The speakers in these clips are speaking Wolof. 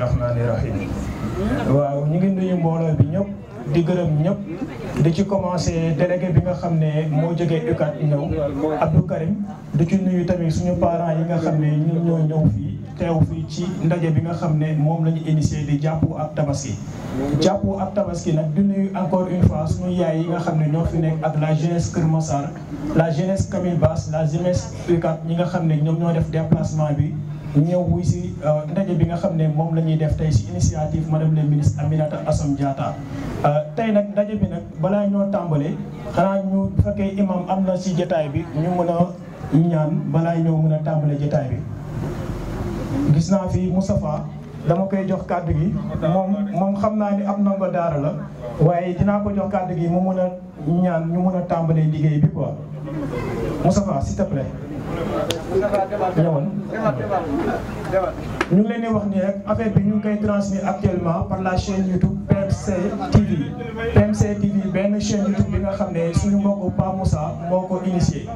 rahmaani rahim. waaw ñu ngi nuyu mbooloo bi ñëpp di gërëm ñëpp di ci commencé délégué bi nga xam ne moo jógee UCAD ñëw Abdou Karim di ci nuyu tamit suñu parents yi nga xam ne ñun ñoo ñëw fii teew fii ci ndaje bi nga xam ne moom la ñu initié di jàppoo ak tabaski. jàppoo ak tabaski nag di nuyu encore une fois suñu yaay yi nga xam ne ñoo fi nekk ak la jeunesse Kër Massar la jeunesse Camille Basse la jeunesse UCAD ñi nga xam ne ñoom ñoo def déplacement bi. ñëw wuy si ndaje bi nga xam ne moom la ñuy def tey si initiative madame le ministre Aminata Assome Diatta tey nag ndaje bi nag balaa ñoo tàmbalee xanaa ñu bu fekkee imam am na si jotaay bi ñu mën a ñaan balaa ñoo mën a tàmbalee jotaay bi. gis naa fi Moustapha dama koy jox kàddu gi moom xam naa ni am ndongo daara la waaye dinaa ko jox kàddu gi mu mën a ñaan ñu mën a tàmbalee liggéey bi quoi Moustapha s'il te plaît. ñëwoon ñu ngi leen di wax ni rek affaire bi ñu ngi koy transmis actuellement par la chaîne YouTube PMC TV benn chaîne YouTube bi nga xam ne suñu mbokku Pa Moussa moo ko initié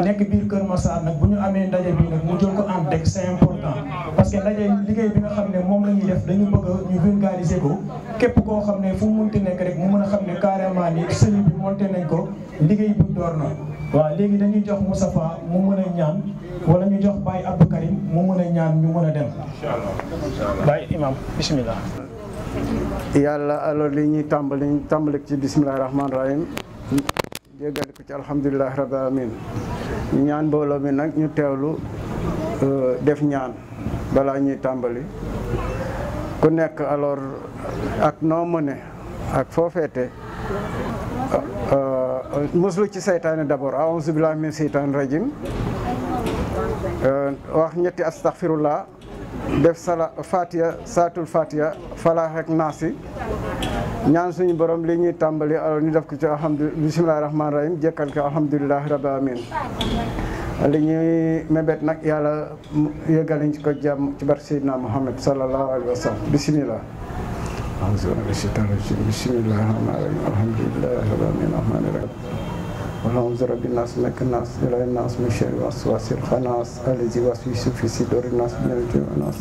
nekk biir Kër Massar nag bu ñu amee ndaje bi nag mu jël ko en direct c'est important parce que ndaje liggéey bi nga xam ne moom la ñuy def dañu bëgg ñu vulgariser ko képp koo xam ne fu mu munti nekk rek mu mën a xam ne carrément ni sëñ bi monté nañ ko liggéey bi door na waaw léegi dañuy jox Moustapha mu mën a ñaan wala ñu jox Baye Abdou Karim mu mën a ñaan ñu mën a dem. Baye imam bismillah. yàlla alors li ñuy tàmbali ci bismillahi rahmaani rahim jéggale ko ci alhamdulilahi rabbil alamin ñaan mbooloo mi nag ñu teewlu def ñaan balaa ñuy tàmbali ku nekk alors ak noo mëne ak foo feete muslu ci seytaane d'abord a'uuzu billahi min seytaani rajim wax ñetti astaghfirullah def saatul fatiha falaax ak naasi ñaan suñu borom li ñuy tàmbali alors ñu def ko ci bismillahi rahmaani rahim jëkkal ko alhamdulillahi rabbil alamin li ñuy mébét nag yàlla yëgaliñ ci ko jàmm ci barke Seydina Muhammad sallallahu alayhi wa sallam bismillah bismillahi rahmaani rahim alhamdulillahi rabbil alamin rahmaani rahim ونعوذ برب الناس ملك الناس إله الناس من شر الوسواس الخناس الذي يوسوس في صدور الناس من الجن والناس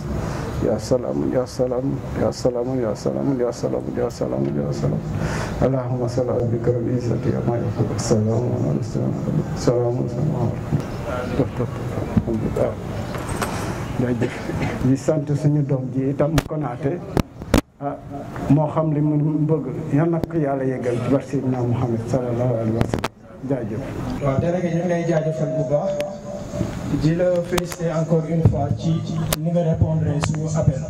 يا سلام يا سلام يا سلام يا سلام يا سلام يا سلام يا سلام اللهم صل على ذكر العزة يا ما يفوق السلام على السلام السلام jaajëf di sant suñu doom ji itam Konaté moo xam li mu bëgg yal na ko yàlla yeggal ci barke Seydina Muhammad sallallahu alayhi wa sallam jaajëf. waaw délégué ñu ngi lay jaajëfal bu baax di la féliciter encore une fois ci ni nga répondre suñu appel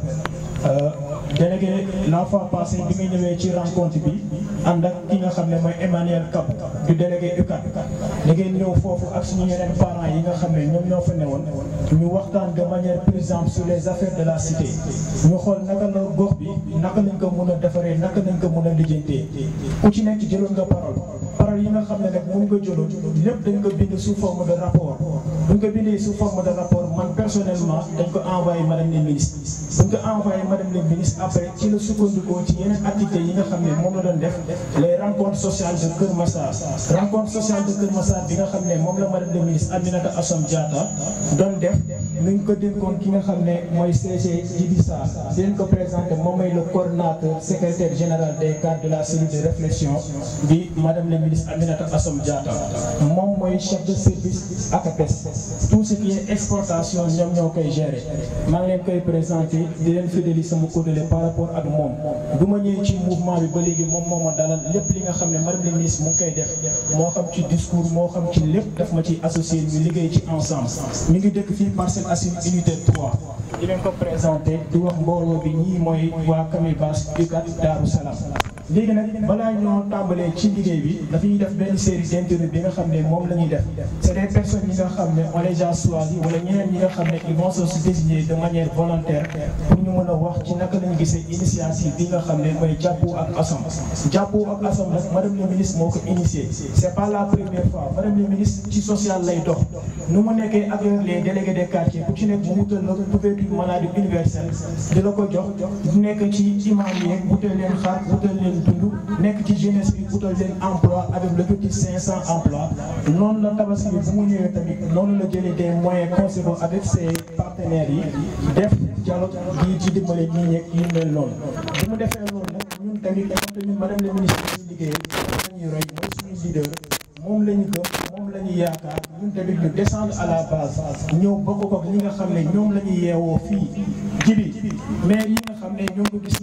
délégué la fois passée bi nga ñëwee ci rencontre bi ànd ak ki nga xam ne mooy Emmanuel Kab du délégué UCAD da ngeen ñëw foofu ak suñu yeneen parents yi nga xam ne ñoom ñoo fa newoon ñu waxtaan de manière plus simple sur les affaires de la cité ñu xool naka la gox bi naka lañ ko mën a defaree naka lañ ko mën a lijjantee ku ci nekk jëloon nga parole yi nga xam ne nag moom nga jëloon lépp dañ ko bind sous forme de rapport buñ ko bindee sous forme de rapport man personnellement dañ ko envoyé madame le ministre buñ ko envoyé madame le ministre après ci la sukkandikoo ci yeneen activités yi nga xam ne moom la doon def les rencontres sociales de Kër Massar rencontre sociale de Kër Massar bi nga xam ne moom la madame le ministre Aminata Assome Diatta doon def nuñ ko dénkoon ki nga xam ne mooy CG Djibi Sarr di leen ko présenté moom mooy le coordonnateur secrétaire général des cadres de la cellule de réflexion bi madame le ministre Aminata Assome Diatta moom mooy chef de service ACAPES tout ce qui est exportation ñoom ñoo koy gérer maa ngi leen koy présenté di leen fidéliser sama côté par rapport ak moom du ma ñëwee ci mouvement bi ba léegi moom moo ma dalal lépp li nga xam ne madame le ministre mu ngi koy def moo xam ci discours moo xam ci lépp daf ma ci associé ñu liggéey ci ensemble ñu ngi dëkk fii Parcelles Assainies unité 3 di leen ko présenté di wax mbooloo bi ñii mooy waa Camille Basse UCAD Darou Salam léegi nag balaa ñoo tàmbalee ci liggéey bi dafay def benn série d'interviews bi nga xam ne moom la ñuy def c'est des personnes yi nga xam ne on les a choisi wala ñeneen ñi nga xam ne ils vont se désigner de manière volontaire pour ñu mën a wax ci naka lañu gisee initiative bi nga xam ne mooy jàppoo ak Assome jàppoo ak Assome nag madame le ministre moo ko initié c'est pas la première fois madame le ministre ci social lay dox nu mu nekkee ak les délégués des quartiers ku ci nekk mu wutal la couverture maladie universelle di la ko jox du nekk ci imam yi wutal leen xar wutal leen dund nekk ci jeunesse bi utal leen emploi avec l'objectif 500 emplois noonu la tabaski bi bu mu ñëwee tamit noonu la jëlee des moyens conséquents avec ses partenaires yi def dialogue di dimbale nit ñi yu mel noonu bu mu defee loolu nag ñun tamit comme ñun madame la ministre ci liggéey lañuy roy mooy suñu leader moom la ñu gëm moom la ñu yaakaar ñun tamit ñu descendre à la base ñëw bokk ko ñi nga xam ne ñoom la ñuy yeewoo fii jibi maire yi nga xam ne ñoo ko gis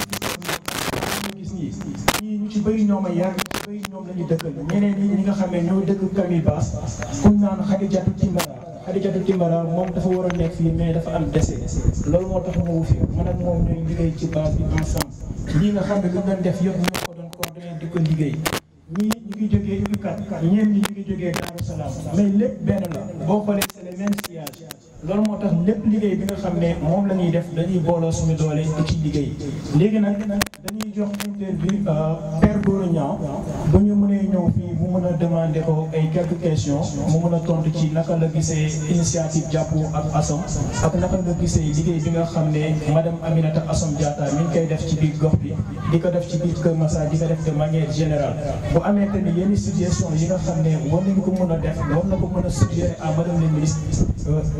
ñii ñu ci bëri ñoom a yar ñu ci bëri ñoom la ñu dëkkal ñeneen ñi nga xam ne ñoo dëkk Camille Basse kuñ naan Khadijatou Timbara moom dafa war a nekk fii mais dafa am dese loolu moo tax ñëwu fi man ak moom ñooy liggéey ci base bi ensemble lii nga xam ne lu doon def yëpp ñoo ko doon coordonné di ko liggéey ñii ñu ngi jógee UCAD ñeen ñi ñu ngi jógee Darou Salaam mais lépp benn la boo xoolee c'est le même sillage loolu moo tax lépp liggéey bi nga xam ne moom la ñuy def dañuy booloo suñu doole di ci liggéey léegi nag dañuy jox interview Père Gora Niang bu ñu mënee ñëw fii mu mën a demander ko ay quelques questions mu mën a tontu ci naka la gisee initiative jàppu ak ASSOM ak naka la gisee liggéey bi nga xam ne madame Aminata Assome Diatta mi ngi koy def ci biir gox bi di ko def ci biir Kër Massar di ko def de manière générale bu amee tamit yenn situation yi nga xam ne war nañu ko mën a def war na ko mën a suggérer à madame la ministre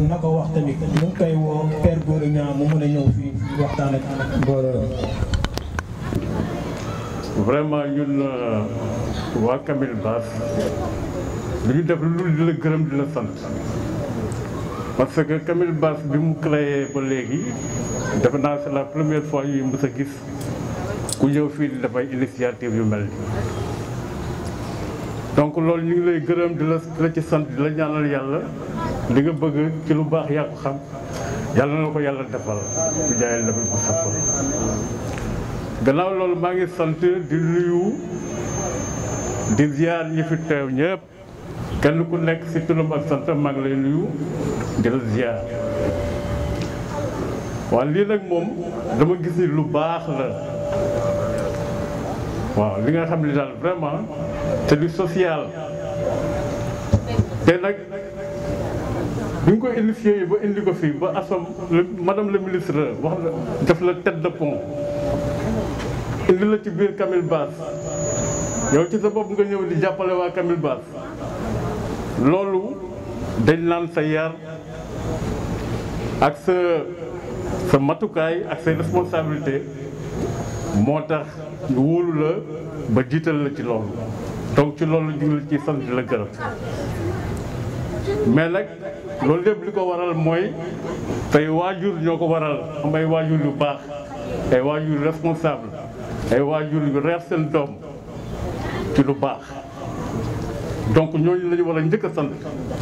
na ko wax tamit ñu ngi koy woo Père Gora Niang mu mën a ñëw fii waxtaan ak Gora. vraiment ñun waa Camille Basse lu ñu def lu di la gërëm di la sant parce que Camille Basse bi mu créé ba léegi defe naa c'est la première fois ñuy mës a gis ku ñëw fii di dafay initiative yu mel ni donc loolu ñu ngi lay gërëm di la ci sant di la ñaanal yàlla li nga bëgg ci lu baax yaa ko xam yàlla na ko yàlla defal ci jaayal la bu safal gannaaw loolu maa ngi sant di nuyu di ziar ñi fi teew ñëpp kenn ku nekk ci turam ak sant maa ngi lay nuyu di la ziar waaw lii nag moom dama gis ni lu baax la waaw li nga xam ne daal vraiment c'est du social te nag bi nga ko initié ba indi ko fii ba ASSOM madame la ministre wax la def la tête de pont indi la ci biir Camille Basse yow ci sa bopp nga ñëw di jàppale waa Camille Basse loolu dañ naan sa yar ak sa matukaay ak say responsabilité moo tax ñu wóolu la ba jiital la ci loolu donc ci loolu ñu ngi la ciy sant di la gërëm mais nag loolu lépp li ko waral mooy tey waajur ñoo ko waral am ay waajur yu baax ay waajur responsable ay waajur yu reer seen doom ci lu baax donc ñooñu la ñu war a njëkk a sant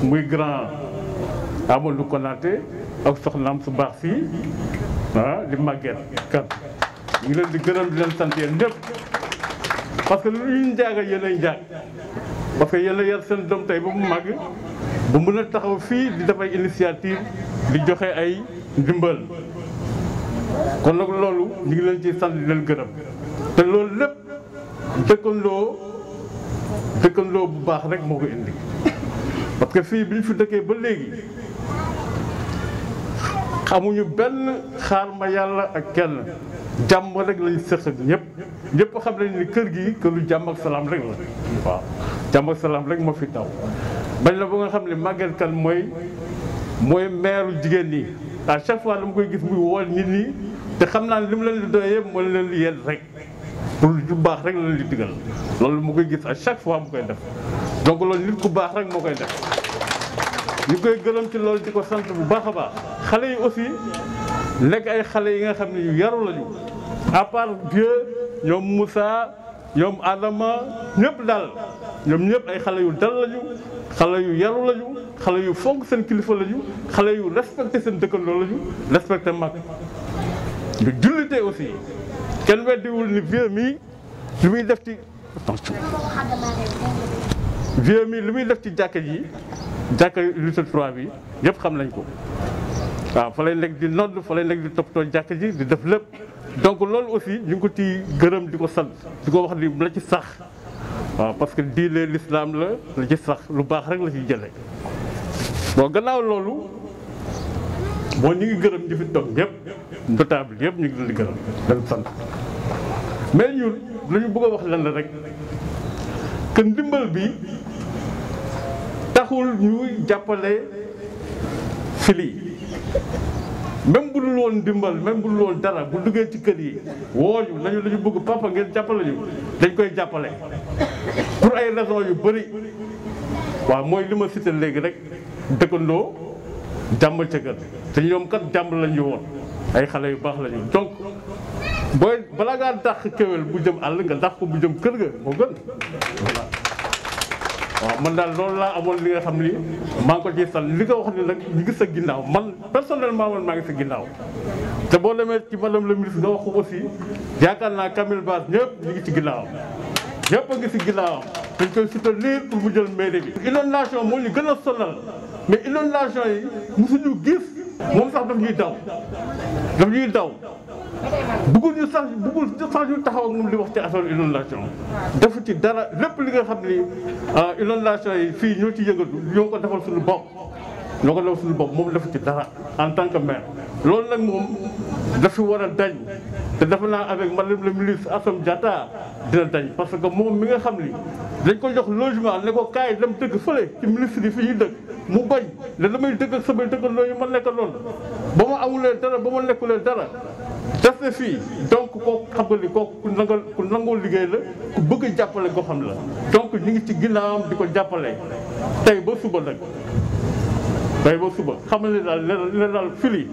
muy grand Amadou Konaté ak soxnaam su baax fii di Maguette Kane ñu ngi leen di gërëm di leen sant yéen ñëpp parce que lu ñu njaaga yéen ay njaag parce que yéen a yar seen doom tey ba mu màgg bu mën a taxaw fii di def ay initiative di joxe ay ndimbal kon nag loolu ñu ngi leen ciy sant di leen gërëm te loolu lépp dëkkandoo bu baax rek moo ko indi parce que fii bi ñu fi dëkkee ba léegi xamuñu benn xaar ma yàlla ak kenn jàmm rek lañu sëq ak ñëpp xam nañ ni kër gi këru jàmm ak salaam rek la waaw jàmm ak salaam rek moo fi taw bañ la ba nga xam ne Maguette Kane mooy maire jigéen ñi à chaque fois dama koy gis muy wool nit ñi te xam naa ne li mu leen di doyee yëpp mooy leen di yedd rek pour lu baax rek la leen di digal loolu mu koy gis à chaque fois mu koy def donc loolu nit ku baax rek moo koy def ñu koy gërëm ci loolu di ko sant bu baax a baax xale yi aussi nekk ay xale yi nga xam ne yu yaru lañu à part Dieu ñoom Moussa ñoom Adama ñëpp daal ñoom ñëpp ay xale yu dal lañu xale yu yaru lañu xale yu fonk seen kilifa lañu xale yu respecté seen dëkkandoo lañu respecté mag ñu jullite aussi kenn weddiwul ni vieux mi li muy def ci vieux mi li muy def ci jàkka ji jàkka Unité 3 bi ñëpp xam nañ ko waaw fa lay nekk di nodd fa lay nekk di toppatoo jàkka ji di def lépp donc loolu aussi ñu ngi ko ci gërëm di ko sant di ko wax ni la ci sax waaw parce que diine l'islam la ci sax lu baax rek la ci jëlee bon gannaaw loolu bon ñu ngi gërëm ñi fi toog ñëpp notable yëpp ñu ngi leen di gërëm leen sant mais ñun la ñu bëgg a wax lan la rek que ndimbal bi taxul ñuy jàppale fili même bu dul woon dimbal même bu dul woon dara bu duggee ci kër yi wooñu nañu la ñu bëgg papa ngeen jàppale ñu dañ koy jàppale pour ay raisons yu bëri waaw mooy li ma cité léegi rek dëkkandoo jàmm ca kër te ñoom kat jàmm lañu woon ay xale yu baax lañu donc booy balaa ngaa dàq kéwél bu jëm àll nga dàq ko bu jëm kër ga moo gën voilà. waaw man daal loolu laa amoon li nga xam ni maa ngi ko ciy sant li nga wax ni nag ñu ngi sa ginnaaw man personnellement man maa ngi sa ginnaaw te boo demee ci madame le ministre nga wax ko aussi yaakaar naa Camille Bass ñëpp ñu ngi ci ginnaawam ñëpp a ngi si ginnaawam dañ koy soutenir pour mu jël mairie bi. inondation moo ñu gën a sonal mais inondation yi mosuñu gis moom sax daf ñuy daw bëggul sax ñu taxaw ak moom li wax ci affaire inondation defu ci dara lépp li nga xam ni inondation yi fii ñoo ci yëngatu ñoo ko defal suñu bopp moom defu ci dara en tant que maire. loolu nag moom dafa war a dañ te defe naa avec madame le ministre Assome Diatta dina dañ parce que moom mi nga xam ni dañ ko jox logement ne ko kaay dem dëkk fële ci ministre yi fi ñuy dëkk mu bañ ne damay dëkk ak samay dëkkandoo yu ma nekk loolu ba ma amulee dara ba ma nekkulee dara. def na fii donc kooku xam nga ni kooku ku nangoo liggéey la ku bëgg a jàppale ko xam la donc ñu ngi ci ginnaawam di ko jàppale tey ba suba nag xamal ni daal fili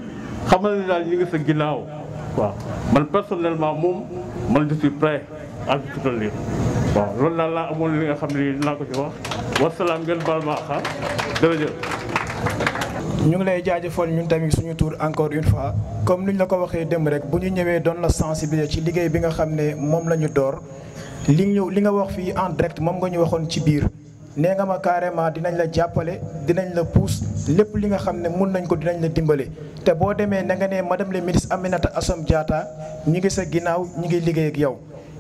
xamal ni daal ñu ngi sa ginnaaw waaw man personnellement moom man je suis prêt à le soutenir waaw loolu daal laa amoon li nga xam ne dinaa ko ci wax wasalaam ngeen baal ma àq jërëjëf. ñu ngi lay jaajëfal ñun tamit suñu tour encore une fois comme ni ñu la ko waxee démb rek bu ñu ñëwee doon la sensibiliser ci liggéey bi nga xam ne moom la ñu door li nga wax fii en direct moom nga ñu waxoon ci biir nee nga ma carrément dinañ la jàppale dinañ la pousse lépp li nga xam ne mun nañ ko dinañ la dimbale. te boo demee na nga ne madame le ministre Aminata Assome Diatta ñu ngi sa ginnaaw ñu ngi liggéey ak yow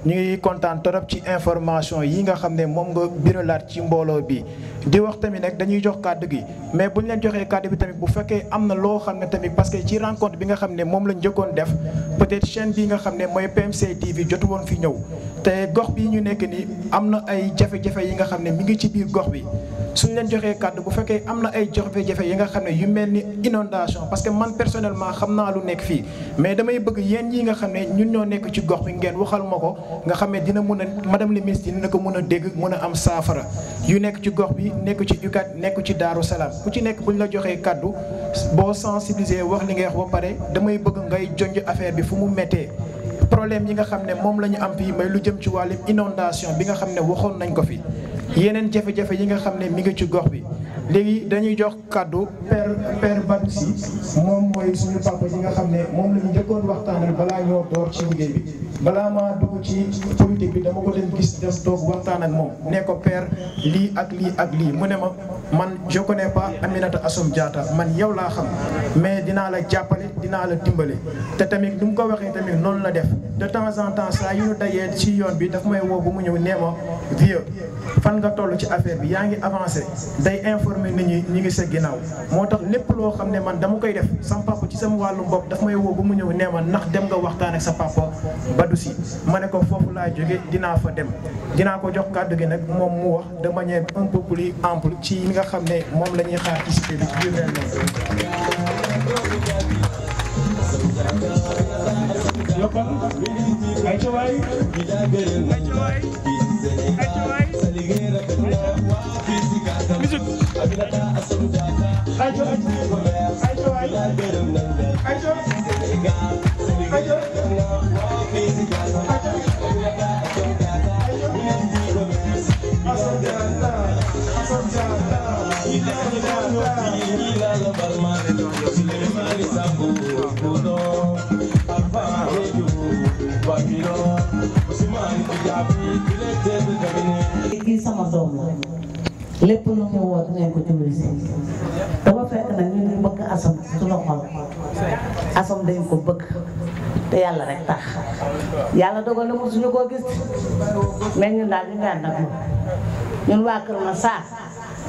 ñu ngi kontaan torop ci information yi nga xam ne moom nga biralaat ci mbooloo bi. di wax tamit nag dañuy jox kàddu gi mais bu ñu leen joxee kàddu bi tamit bu fekkee am na loo xam ne tamit parce que ci rencontre bi nga xam ne moom lañ njëkkoon def peut-être chaîne bi nga xam ne mooy PMC TV jotu woon fi ñëw te gox bi ñu nekk nii am na ay jafe-jafe yi nga xam ne mi ngi ci biir gox bi suñ leen joxee kàddu bu fekkee am na ay jafe-jafe yi nga xam ne yu mel ni inondation parce que man personnellement xam naa lu nekk fii mais damay bëgg yéen yi nga xam ne ñun ñoo nekk ci gox bi ngeen waxal ma ko nga xam ne dina mën a madame le ministre dina ko mën a dégg mën a am saafara yu nekk ci gox bi nekk ci UCAD nekk ci Daaru Salaam ku ci nekk bu ñu la joxee kaddu boo sensibiliser wax li ngay wax ba pare damay bëgg ngay jonj affaire bi fu mu méttee problème yi nga xam ne moom la ñu am fii may lu jëm ci wàllu inondation bi nga xam ne waxoon nañ ko fi yeneen jafe-jafe yi nga xam ne mi ngi ci gox bi léegi dañuy jox kaddu père Badou Sy moom mooy suñu papa yi nga xam ne moom la ñu njëkkoon waxtaanal balaa ñoo door ci liggéey bi balaa maa dugg ci politique bi dama ko leen gis dem toog waxtaan ak moom ne ko père lii ak lii ak lii mu ne ma man je connais pas Aminata Assome Diatta man yow laa xam mais dinaa la jàppale dinaa la dimbale te tamit ni mu ko waxee tamit noonu la def de temps en temps saa yu ñu dajee ci yoon bi daf may woo bu mu ñëw nee ma vieux fan nga toll ci affaire bi yaa ngi avancé day informer nit ñi ñu ngi sa ginnaaw moo tax lépp loo xam ne man dama koy def sama papa ci sama wàllu bopp daf may woo bu mu ñëw nee ma ndax dem nga waxtaan ak sa papa Badou Sy ma ne ko foofu laa jóge dinaa fa dem dinaa ko jox kàddu gi nag moom mu wax de manière un peu plus ample ci li nga xam ne moom la ñuy xaar ci cité bi ci biir ren yokkal ay cawaay musique kii sama doom la lépp lu ñu woo dinañ ko jublu dafa fekk nag ñu ngi bëgg Assome suñu xol Assome dañ ko bëgg te yàlla rek tax yàlla dogal na mosuñu koo gis mais ñun daal ñu ngi ànd ak moom ñun waa Kër Massar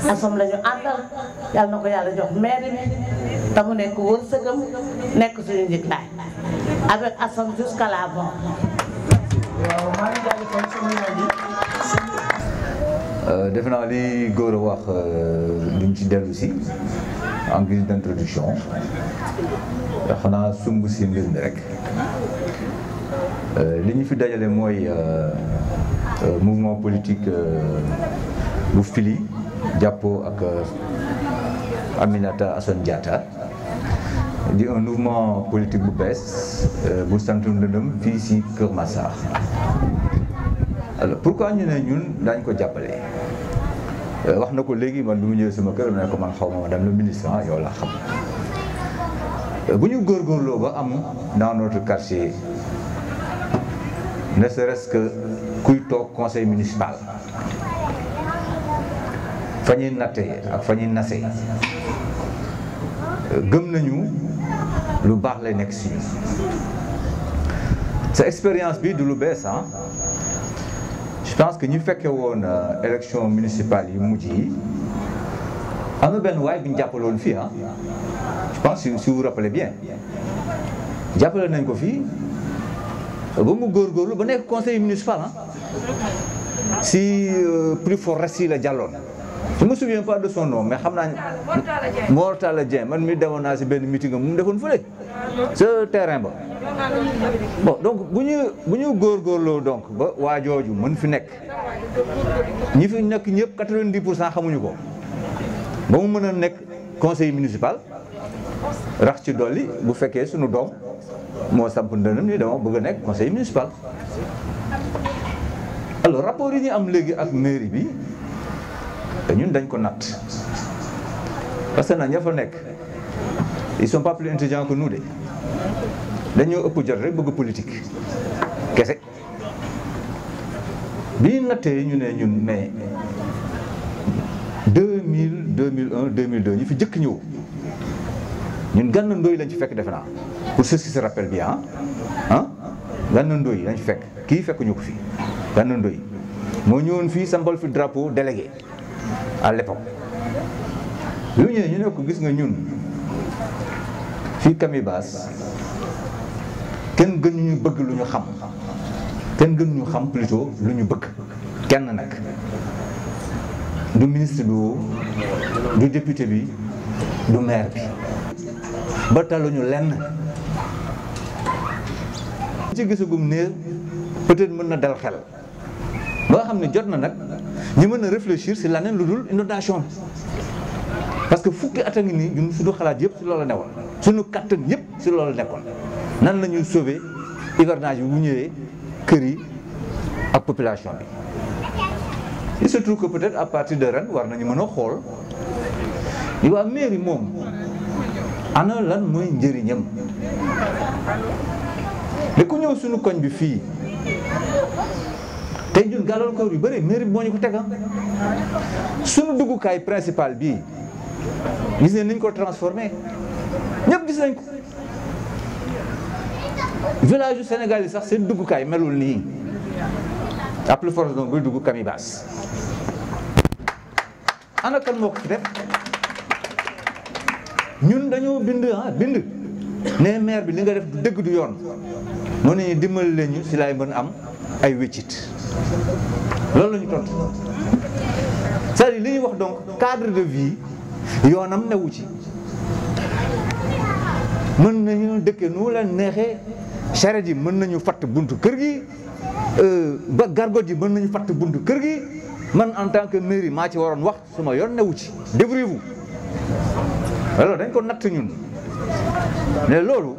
Assome la ñu àndal yàlla na ko yàlla jox maire bi te mu nekk wërsëgam nekk suñu njëkkaay avec Assome jusqu'à la mort. waaw maa ngi jaajëfal sama yaay ji. defe naa li góor a wax luñ ci dellu si en guise d'introduction xanaa sumb si mbir mi rek li ñu fi dajale mooy mouvement politique bu Fili jàppoo ak Aminata Assome Diatta di un mouvement politique bu bees bu sant ndëndëm fii si Kër Massar. Alors pourquoi ñu ne ñun daañ ko jàppale wax na ko léegi man bi mu ñëwee sama kër ne ko man xaw ma madame le ministre yow laa xam bu ñu góorgóorloo ba am dans notre quartier ne serait-ce que kuy toog conseil municipal fa ñuy nattee ak fa ñuy nasee gëm nañu lu baax lay nekk si ñun sa expérience bi du lu bees je pense que ñu fekke woon élection municipale yi mujj yi am na benn waay bi ñu jàppaloon fii je pense si vous vous rappelez bien jàppale nañ ko fii ba mu góorgóorlu ba nekk conseil municipal si plus fort reste yi la jàlloon. Je me souviens pas de son nom mais xam naa Mor Talla Dieng man mi demoon naa si benn meeting mu defoon fële ce terrain ba bon donc bu ñu góorgóorloo donc ba waa jooju mën fi nekk ñi fi nekk ñëpp 90% xamuñu ko ba mu mën a nekk conseil municipal rax ci dolli bu fekkee suñu doom moo samp ndënam ni dama bëgg a nekk conseil municipal. Alors rapport yi ñu am léegi ak mairie bi ñun dañ ko natt parce que ña fa nekk ils sont pas plus intelligents que nous de dañoo ëpp jot rek bëgg politique kese bi ñu nattee ñu ne ñun mais 2000 2001 2002 ñu fi jëkk ñëw ñun Gana Ndoye lañ ci fekk defe naa pour ceux qui se rappellent bien Gana Ndoye lañ ci fekk kii fekk ñu ko fi Gana Ndoye moo ñëwoon fii sampal fi drapeau délégué à l'époque bi mu ñëwee ñu ne ko gis nga ñun fii Camibas kenn gën ñu bëgg lu ñu xam kenn gën ñu xam plutôt lu ñu bëgg kenn nag du ministre bi du député bi du maire bi ba taluñu lenn ci gisagum ne peut-être mën na dal xel ba nga xam ne jot na nag ñu mën a réfléchir si leneen lu dul inondation bi parce que fukki at a ngi nii ñun suñu xalaat yëpp si loolu la nekkoon suñu kattan yëpp si loolu la nekkoon nan la ñuy sauver hivernage bi bu ñëwee kër yi ak population bi. il se trouve que peut-être à partir de ren war nañu mën a xool yi waa mairie moom ana lan mooy njëriñam mais ku ñëw suñu koñ bi fii tey ñun gàllankoor yu bëri mairie bi moo ñu ko tega suñu duggukaay principal bii gis ne niñ ko transformé ñëpp gis nañ ko village yu Sénégal yi sax seen duggukaay melul nii à plus forte donc buy dugg Camibas ana kan moo ko fi def ñun dañoo bind ne maire bi li nga def du dëgg du yoon moo ne ñu dimbali leen ñu si laay mën am ay wéccit loolu la ñu tontu c'est-à-dire li ñuy wax donc cadre de vie yoonam newu ci mën nañu dëkke nu leen neexee charrette yi mën nañu fatt buntu kër gi ba gargot yi mën nañu fatt buntu kër gi man en tant que mairie maa ci waroon wax suma yoon newu ci débrouillez-vous alors dañ ko natt ñun mais loolu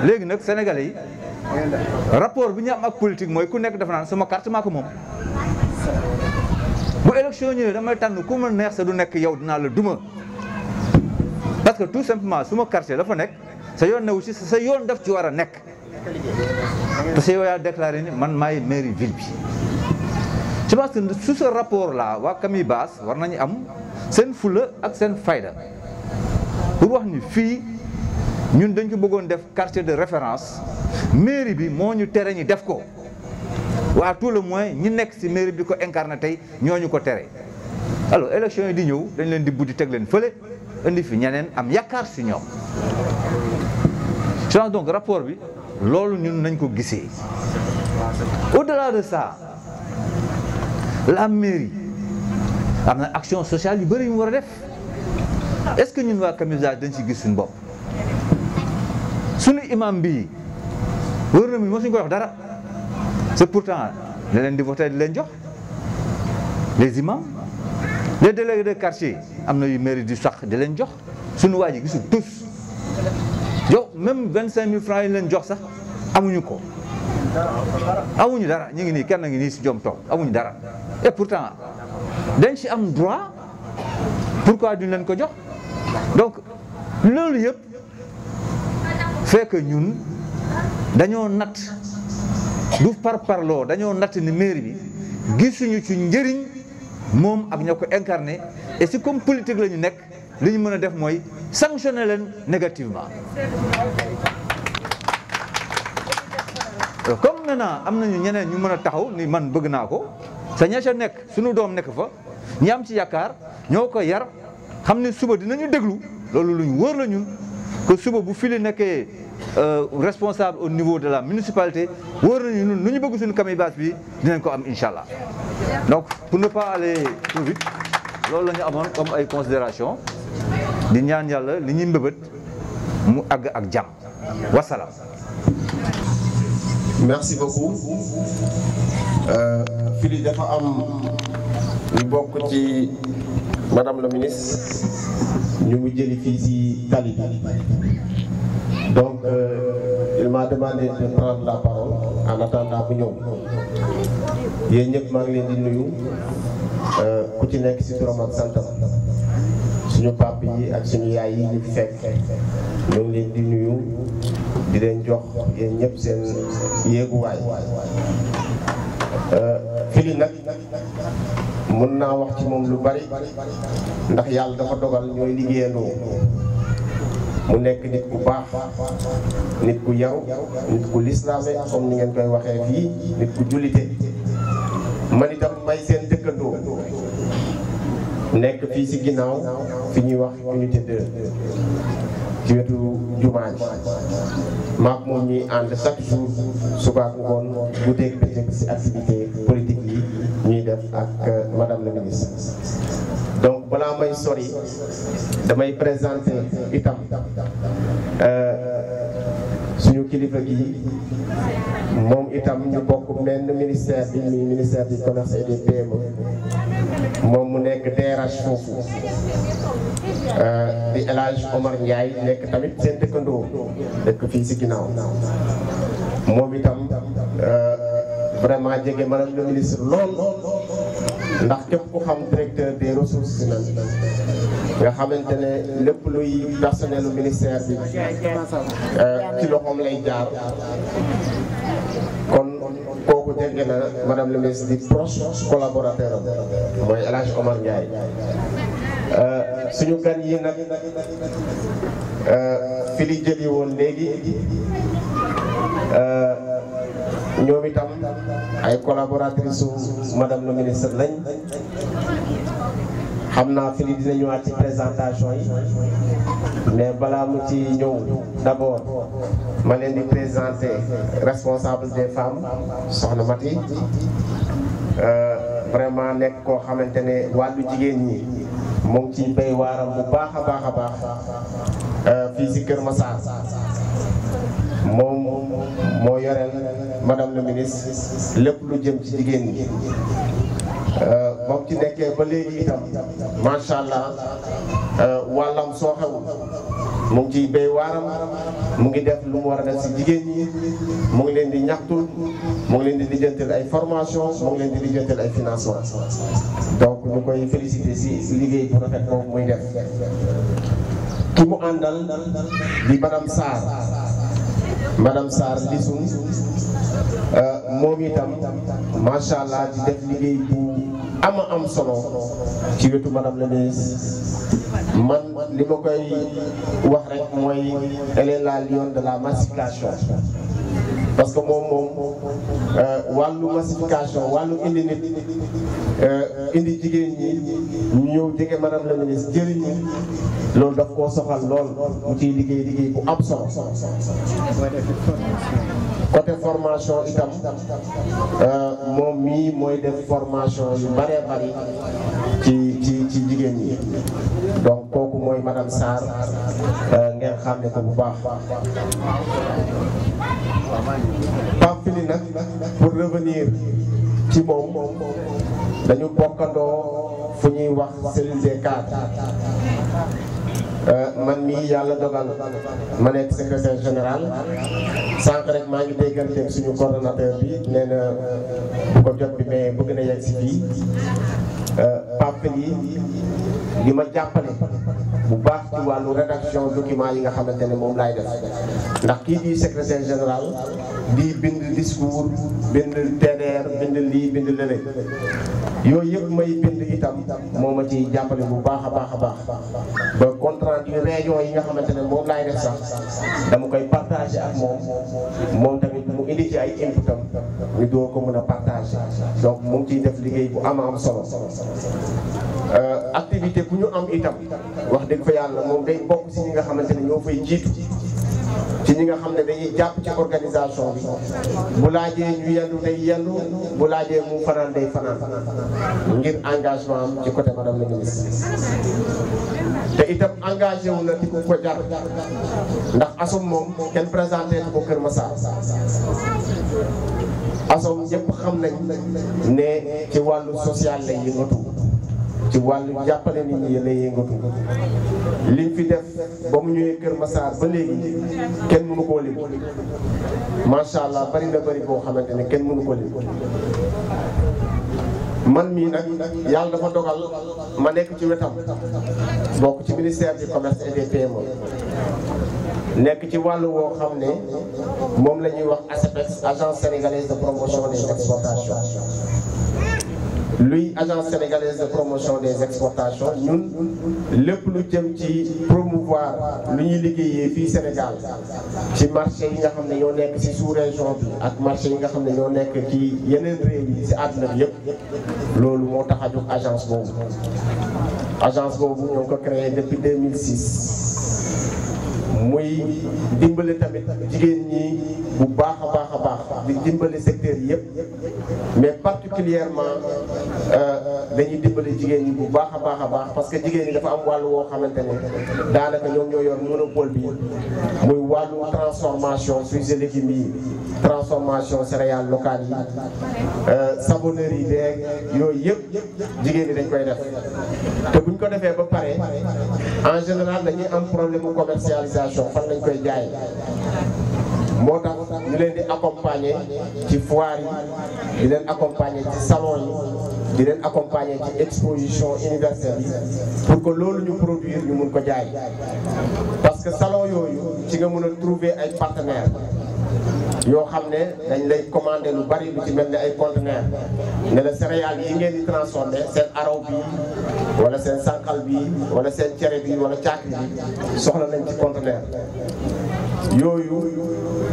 léegi nag sénégalais yi rapport bi ñu am ak politique mooy ku nekk dafa naan sama carte maa ko moom bu élection ñëwee damay tànn ku ma neex sa du nekk yow dinaa la duma parce que tout simplement suma quartier la fa nekk sa yoon newu ci sa yoon daf ci war a nekk parce que yow yaa déclaré ni man maay mairie ville bi. je pense que sous ce rapport là waa Camibas war nañu am seen fula ak seen fayda pour wax ni fii ñun dañ ko bëggoon def quartier de référence mairie bi moo ñu tere ñi def ko waa tout le moins ñi nekk ci mairie bi ko incarné tey ñooñu ko tere. alors élection yi di ñëw dañ leen di buddi teg leen fële indi fi ñeneen am yaakaar ci ñoom je pense donc rapport bi loolu ñun nañ ko gisee. au-delà de ça la mairie am na action sociale yu bëri yu mu war a def est-ce que ñun waa Camibas dañ ci gis suñu bopp sunu imam bi wóor na mi mosuñu koy wax dara c'est pourtant da leen di voté di leen jox les imams les délégués de quartier am na yu mairie du sax di leen jox sunu waa ji gisul tous yow même 25 000 francs yi leen jox sax amuñu ko amuñu dara ñu ngi nii kenn ngi nii si jom toog amuñu dara et pourtant dañ si am droit pourquoi duñ leen ko jox donc loolu yëpp fait que ñun dañoo natt du parloo dañoo natt ni mairie bi gisuñu ci njëriñ moom ak ña ko incarné et si comme politique la ñu nekk li ñu mën a def mooy sanctionner leen négativement. Comme maintenant am nañu ñeneen ñu mën a taxaw ni man bëgg naa ko sa ña ca nekk suñu doom nekk fa ñi am ci yaakaar ñoo ko yar xam ne suba dinañu déglu loolu lu ñu wóor la ñun que suba bu fili nekkee responsable au niveau de la municipalité wóor nañu ñun lu ñu bëgg suñu camibas bi dinañ ko am incha allah. Donc pour ne pas aller trop vite loolu la ñu amoon comme ay considération di ñaan yàlla li ñuy mbëbët mu àgg ak jàmm wasalaam. Merci beaucoup. Fili dafa am ñu bokk ci madame la ministre ñu mu jëli fii ci tali bi donc il m'a demandé de prendre la parole en attendant bu ñëw yéen ñëpp maa ngi leen di nuyu ku ci nekk ci turam ak santam suñu papa yi ak suñu yaay yi ñu fekk ñoo ngi leen di nuyu di leen jox yéen ñëpp seen yéeguwaay Fili nag mën naa wax ci moom lu bari ndax yàlla dafa dogal ñooy liggéeyandoo mu nekk nit ku baax nit ku yaru nit ku lislaame comme ni ngeen koy waxee fii nit ku jullite man itam may seen dëkkandoo nekk fii ci ginnaaw fi ñuy wax unité 2 ci wetu jumaa ji maak moom ñuy ànd chaque jour suba ak ngoon guddeeg bëccëg ci activité politique yi ñuy def ak madame la ministre. Donc balaa may sori damay présenter itam suñu kilifa gi moom itam ñu bokk benn ministère bi muy ministère du commerce et des PME moom mu nekk DRH foofu di El Hadj Omar Ndiaye nekk tamit seen dëkkandoo dëkk fii ci ginnaaw moom itam vraiment jege madame le ministre lool ndax képp ku xam directeur des ressources humaines nga xamante ne lépp luy personnel ministère bi ci loxoom lay jaar kon kooku jege na madame le ministre di proche collaborateur am mooy El Hadj Omar Ndiaye suñu gan yi nag fi li jëli woon léegi ñoom itam ay collaboratrices su madame le ministre lañ xam naa fi li dina ñëwaat ci présentation yi mais balaa mu ci ñëw d'abord ma leen di présenter responsable des femmes soxna Mati vraiment nekk koo xamante ne wàllu jigéen ñi mu ngi ciy béy waaram bu baax a baax a baax fii ci Kër Massar moom moo yoreel madame le ministre lépp lu jëm ci jigéen ñi moom ci nekkee ba léegi itam macha allah wàllam soo xewul mu ngi ciy béy waaram mu ngi def lu mu war a def ci jigéen ñi mu ngi leen di ñaxtul mu ngi leen di lijjantal ay formation mu ngi leen di lijjantal ay financement donc ñu koy féliciter ci liggéey bu rafet boobu muy def ki mu àndal di madame Sarr Lissoum moom itam macha allah di def liggéey bu am solo ci wetu madame la ministre man li ma koy wax rek mooy elle est la lionne de la massification parce que moom wàllu massification wàllu indi nit indi jigéen ñi ñu ñëw jege madame la ministre jëriñu loolu daf koo soxal lool mu ciy liggéey bu am solo côté formation itam moom mii mooy def formation yu bëree bëri ci jigéen ñi donc kooku mooy madame Sarr ngeen xam ne ko bu baax. Pape Fili nag pour revenir ci moom dañu bokkandoo fu ñuy wax cellule des cadres man mii yàlla dogal ma nekk secrétaire général sànq rek maa ngi dégganteeg suñu coordonnateur bi nee na bu ko jot bi mais bëgg na yegg si fii Pape Fili di ma jàppale bu baax ci wàllu rédaction document yi nga xamante ne moom laay def ndax kii di secrétaire général di bind discours bind TDR bind lii bind lële yooyu yëpp may bind itam moo ma ci jàppale bu baax a baax a baax ba compte rendu réunion yi nga xamante ne moom laay def sax dama koy partager ak moom tamit mu indi ci ay inputam ñu door ko mën a partager donc mu ngi ciy def liggéey bu am solo activité bu ñu am itam wax dëgg fa yàlla moom day bokk ci ñi nga xamante ne ñoo fay jiitu ci ñi nga xam ne dañuy jàpp ci organisation bi bu laajee ñu yendu day yendu bu laajee mu fanaan day fanaan ngir engagement am ci côté madame la ministre te itam engagé wu na di ko jar ndax ASSOM moom kenn présenté ko Kër Massar ASSOM ñëpp xam nañ ne ci wàllu social lay yëngatu ci wàllu jàppale nit ñi lay yëngatu liñ fi def ba mu ñëwee Kër Massar ba léegi kenn mënu koo lim macha allah bari na bari boo xamante ne kenn mënu ko lim man mii nag yàlla dafa dogal ma nekk ci wetam bokk ci ministère du commerce et des PME nekk ci wàllu woo xam ne moom la ñuy wax ASEPEX agence sénégalaise de promotion des exportations. luy agence sénégalaise de promotion des exportations ñun lépp lu jëm ci promouvoir lu ñuy liggéeyee fii Sénégal ci marché yi nga xam ne ñoo nekk ci sous-région bi ak marché yi nga xam ne ñoo nekk ci yeneen réew yi ci àdduna bi yëpp loolu moo tax a jóg agence boobu. agence boobu ñoo ngi ko créé depuis 2006 muy dimbali tamit jigéen ñi bu baax a baax di dimbali secteur yëpp mais particulièrement dañuy dimbali jigéen ñi bu baax a baax parce que jigéen ñi dafa am wàllu woo xamante ne daanaka ñoom ñoo yor monopole bi muy wàllu transformation fruits et légumes yi transformation céréales locales yi savonnerie yi beeg yooyu yëpp jigéen ñi dañ koy def te buñ ko defee ba pare en général dañuy am problème mu commercialisation fan lañ koy jaay moo tax ñu leen di accompagner ci foire yi di leen accompagner ci salon yi di leen accompagner ci exposition universelle yi pour que loolu ñu produire ñu mun ko jaay parce que salon yooyu ci nga mën a trouver ay partenaires yoo xam ne dañ lay commandé lu bari lu ci mel ni ay conteneurs ne la céréales yi ngeen di transformé seen araw bi wala seen sànqal bi wala seen cere bi wala caakri bi soxla nañ ci conteneur yooyu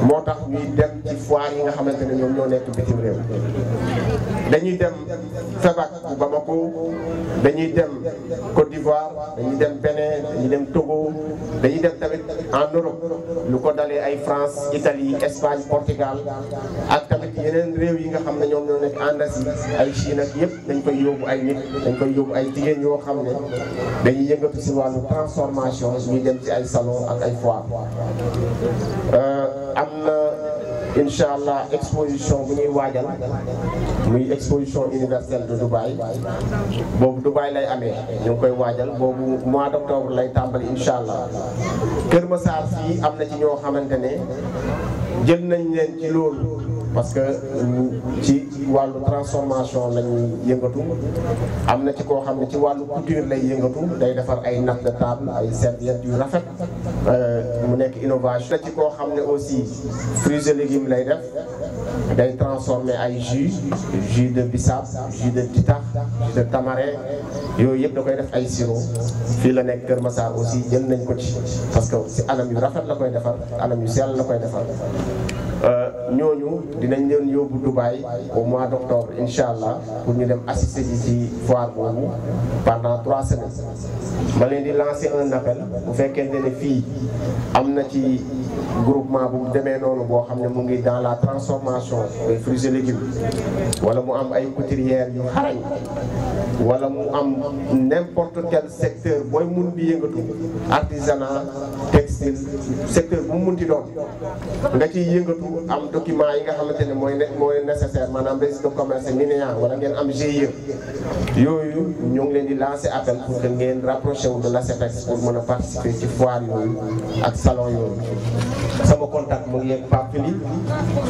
moo tax ñuy dem ci foire yi nga xamante ne ñoom ñoo nekk bitim réew dañuy dem FEBAC bu Bamako dañuy dem Côte d'Ivoire dañuy dem Bénin dañuy dem Togo dañuy dem tamit en Europe lu ko dalee ay France Italie Espagne Portugal ak tamit yeneen réew yi nga xam ne ñoom ñoo nekk en Asie ay Chine ak yëpp dañ koy yóbbu ay nit dañ koy yóbbu ay jigéen yoo xam ne dañuy yëngatu si wàllu transformation ñuy dem ci ay salon ak ay foire am na incha allah exposition bu ñuy waajal muy exposition universelle de Dubaï boobu Dubaï lay amee ñu ngi koy waajal boobu mois d'octobre lay tàmbali incha allah Kër Massar fii am na ci ñoo xamante ne jël nañ leen ci loolu parce que ci wàllu transformation la ñuy yëngatu am na ci koo xam ne ci wàllu couture lay yëngatu day defar ay nappe de table ay serviettes yu rafet mu nekk innovation. na ci koo xam ne aussi fruits et légumes lay def day transformer ay jus de bissap jus de ditax jus de tamarin yooyu yëpp da koy def ay sirop fii la nekk Kër Massar aussi jël nañ ko ci parce que si anam yu rafet la koy defar anam yu sell la koy defar. ñooñu dinañ leen yóbbu Dubaï au mois d'octobre incha allah pour ñu dem assister ji ci foire boobu pendant 3 semaines ma leen di lancer un appel bu fekkente ne fii am na ci groupement bu demee noonu boo xam ne mu ngi dans la transformation des fruits et légumes wala mu am ay couturières yu xarañ wala mu am n'importe quel secteur booy mun di yëngatu artisanat textile secteur bu mu munti doon nga ciy yëngatu am document yi nga xamante ne mooy nécessaire maanaam registre de commerce NINEA wala ngeen am GIE yooyu ñu ngi leen di lancer appel pour que ngeen rapproché wu de l'ASEPEX pour mën a participer ci foire yooyu ak salon yooyu. sama contact mu ngi yegg Pape Philippe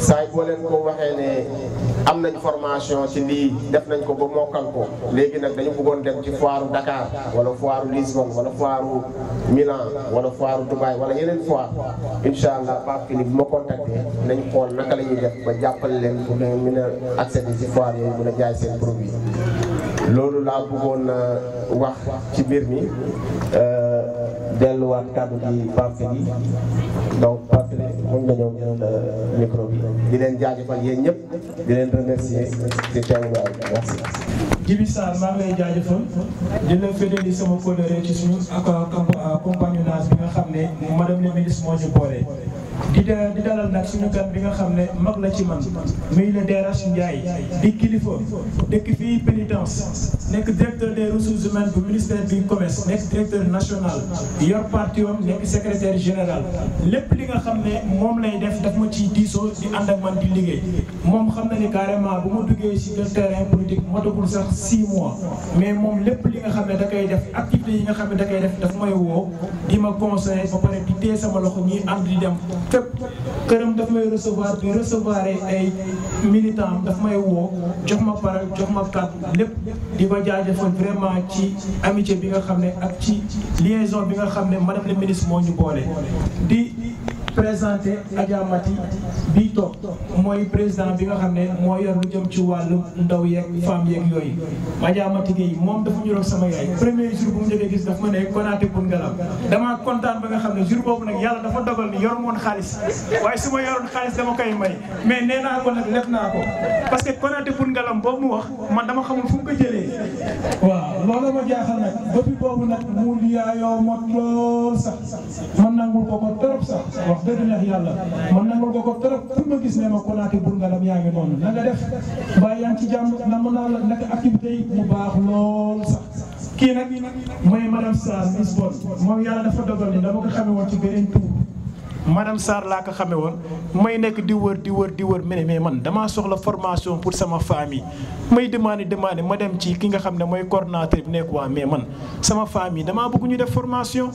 saa boo leen ko waxee ne am nañ formation ci lii def nañ ko ba mokkal ko léegi nag dañu bëggoon dem ci foire Dakar wala foire Lisbonne wala foire Milan wala foire Dubaï wala yeneen foire incha allah Pape Philippe bu ma contacté nañ xool naka la ñuy def ba jàppale leen pour nga mën a accéder ci foire yooyu mën a jaay seen produit loolu laa bëggoon wax ci mbir mi delluwaat kàddu gi Pape Philippe donc Pape Philippe mën nga ñëw jël micro bi di leen jaajëfal yéen ñëpp di leen remercier ci teewaay bi merci. Djibi Sarr maa ngi lay jaajëfal di la fédéli sama kóllëre ci suñu compagnonnage bi nga xam ne madame la ministre moo ñu boole. di dalal nag suñu gan bi nga xam ne mag la ci man muy le DRH Ndiaye di kilifa dëkk fii pénitence nekk directeur des ressources humaines bu ministère du commerce nekk directeur national yor parti am nekk secrétaire général lépp li nga xam ne moom lay def daf ma ciy diisoo di ànd ak man di liggéey moom xam na ni carrément bu ma duggee si le terrain politique motagul sax 6 mois mais moom lépp li nga xam ne da koy def activité yi nga xam ne da koy def daf may woo di ma conseiller ba pare di téye sama loxo ñuy ànd di dem fépp këram daf may recevoir di recevoir ay militants daf may woo jox ma parole jox ma kàddu lépp di ko jaajëfal vraiment ci amitié bi nga xam ne ak ci liaison bi nga xam ne madame la ministre moo ñu boole di présenté Adja Mati bii toog mooy président bi nga xam ne moo yor lu jëm ci wàllu ndaw yeeg femme yeeg yooyu Adja Mati Gueye moom dafa ñu roog sama yaay premier jour bu mu njëkkee gis daf ma ne Konaté pour ngalam damaa kontaan ba nga xam ne jour boobu nag yàlla dafa dogal ni yor moon xaalis waaye su ma yoroon xaalis dama koy may mais nee naa ko nag lef naa ko parce que Konaté pour ngalam boobu mu wax man dama xamul fu mu ko jëlee waaw loolu ma jaaxal nag depuis boobu nag mu liyaayoo mot lool sax man nangul ko ko trop sax wax dëgg neex yàlla man nangul ko ko trop fu ma gis ne ma Konaté pour ngalam yaa ngi noonu na nga def mbaa yaa ngi ci jàmm na mën naa la nekk activité yi mu baax lool sax kii nag mooy madame Sarr Miss Bon moom yàlla dafa dogal ni dama ko xamee woon ci beneen tour madame Sarr laa ko xamee woon may nekk di wër mais man damaa soxla formation pour sama famille may demandé ma dem ci ki nga xam ne mooy coordonnateur bi nekk waa mais man sama famille damaa bëgg ñu def formation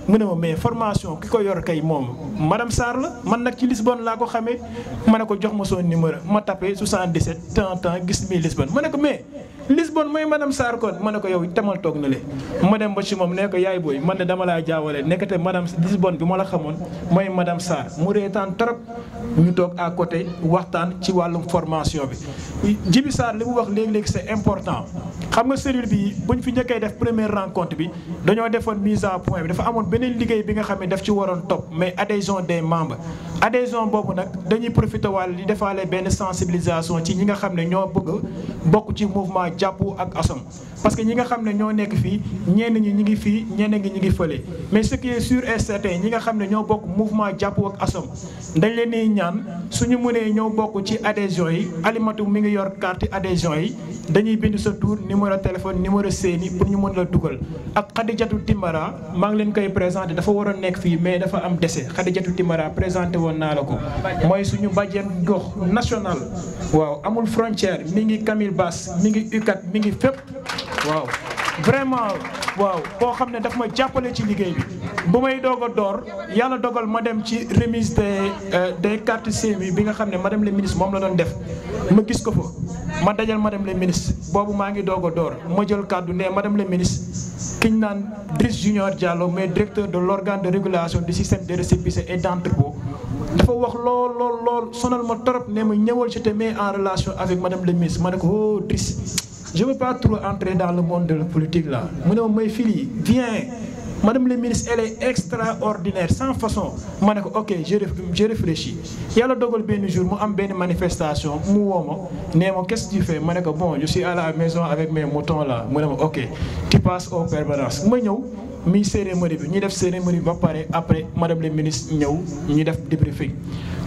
mu ne ma mais formation ki ko yor kay moom madame Sarr la man nag ci Lisbonne laa ko xamee ma ne ko jox ma son numéro ma tapé 77 temps gis mi Lisbonne ma ne ko mais Lisbonne mooy madame Sarr kon ma ne ko yow temal toog na le ma dem ba ci moom ne ko yaay booy man de dama laa jaawale nekkate madame Lisbonne bi ma la xamoon mooy madame Sarr mu reetaan trop ñu toog à côté waxtaan ci wàllum formation bi. Djibi Sarr li mu wax léegi-léegi c'est important xam nga cellule bi buñ fi njëkkee def première rencontre bi dañoo defoon mise à point bi dafa amoon beneen liggéey bi nga xam ne daf ci waroon topp mais adhésion des membres adhésion boobu nag dañuy profité wàll di defaale benn sensibilisation ci ñi nga xam ne ñoo bëgg bokk ci mouvement jàppu ak ASSOM parce que ñi nga xam ne ñoo nekk fii ñenn ñi ñi ngi fii ñenn ñi ñi ngi fële mais ce qui est sûr et certain ñi nga xam ne ñoo bokk mouvement jàppu ak ASSOM dañ leen di ñaan suñu mënee ñoo bokk ci adhésion yi Alimatu mi ngi yor carte adhésion yi dañuy bind sa tour numéro téléphone numéro seeni pour ñu mën la dugal ak Khadijatou Timbara maa ngi leen koy présenté dafa waroon nekk fii mais dafa am décès Khadijatou Timbara présenté woon naa la ko mooy suñu bàjjen gox national waaw amul frontière mi ngi Camille Bass mi ngi UCAD mi ngi fépp waaw vraiment waaw koo xam ne daf ma jàppale ci liggéey bi bu may doog a door yàlla dogal ma dem ci remise des cartes CMU bi nga xam ne madame la ministre moom la doon def ma gis ko fa ma dajal madame la ministre boobu maa ngi doog a door ma jël kàddu ne madame la ministre kiñ naan Driss Junior Diallo mais directeur de l'organe de régulation du système de récépissé et d'entrepôt dafa wax lool sonal ma trop ne ma ñëwal je te mets en relation avec madame la ministre ma ne ko oh Driss je veux pas trop entrer dans le monde de la politique là mu ne ma may fili viens madame la ministre elle est extraordinaire sans façon ma ne ko ok je réfléchis yàlla dogal benn jour mu am benn manifestation mu woo ma nee ma qu'est-ce que tu fais ma ne ko bon je suis à la maison avec mes moutons là mu ne ma ok tu passes aux permanences ma ñëw mi cérémonie bi ñu def cérémonie bi ba pare après madame le ministre ñëw ñu def débriefing